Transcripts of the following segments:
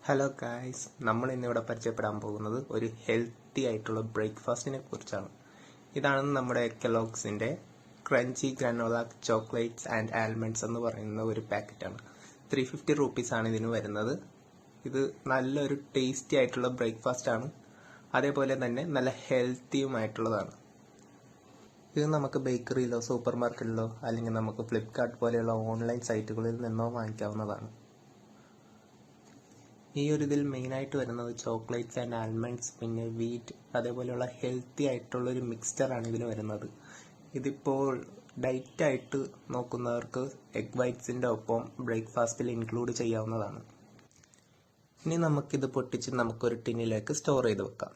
Hello guys, നമ്മൾ ഇന്നിവിടെ പരിചയപ്പെടാൻ പോകുന്നത് ഒരു ഹെൽത്തി ആയിട്ടുള്ള ബ്രേക്ക്ഫാസ്റ്റിനെ കുറിച്ചാണ്. ഇതാണ് നമ്മുടെ കെലോഗ്സിൻ്റെ crunchy granola chocolates and almonds എന്ന് പറയുന്ന ഒരു പാക്കറ്റാണ്. 350 റുപ്പീസാണ് ഇതിന് വരുന്നത്. ഇത് നല്ലൊരു ടേസ്റ്റി ആയിട്ടുള്ള ബ്രേക്ക്ഫാസ്റ്റ് ആണ്, അതേപോലെ തന്നെ നല്ല ഹെൽത്തിയുമായിട്ടുള്ളതാണ്. ഇത് നമുക്ക് ബേക്കറിയിലോ സൂപ്പർ മാർക്കറ്റിലോ അല്ലെങ്കിൽ നമുക്ക് ഫ്ലിപ്കാർട്ട് പോലെയുള്ള ഓൺലൈൻ സൈറ്റുകളിൽ നിന്നോ വാങ്ങിക്കാവുന്നതാണ്. ഈ ഒരു ഇതിൽ മെയിനായിട്ട് വരുന്നത് ചോക്ലേറ്റ്സ് ആൻഡ് ആൽമണ്ട്സ്, പിന്നെ വീറ്റ്, അതേപോലെയുള്ള ഹെൽത്തി ആയിട്ടുള്ളൊരു മിക്സ്ചറാണ് ഇതിന് വരുന്നത്. ഇതിപ്പോൾ ഡയറ്റായിട്ട് നോക്കുന്നവർക്ക് എഗ് വൈറ്റ്സിൻ്റെ ഒപ്പം ബ്രേക്ക്ഫാസ്റ്റിൽ ഇൻക്ലൂഡ് ചെയ്യാവുന്നതാണ്. ഇനി നമുക്കിത് പൊട്ടിച്ച് നമുക്കൊരു ടിന്നിലേക്ക് സ്റ്റോർ ചെയ്ത് വെക്കാം.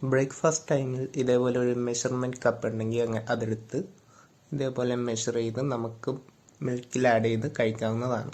ബ്രേക്ക്ഫാസ്റ്റ് ടൈമിൽ ഇതേപോലെ ഒരു മെഷർമെൻറ്റ് കപ്പ് ഉണ്ടെങ്കിൽ അതെടുത്ത് ഇതേപോലെ മെഷർ ചെയ്ത് നമുക്ക് മിൽക്കിൽ ആഡ് ചെയ്ത് കഴിക്കാവുന്നതാണ്.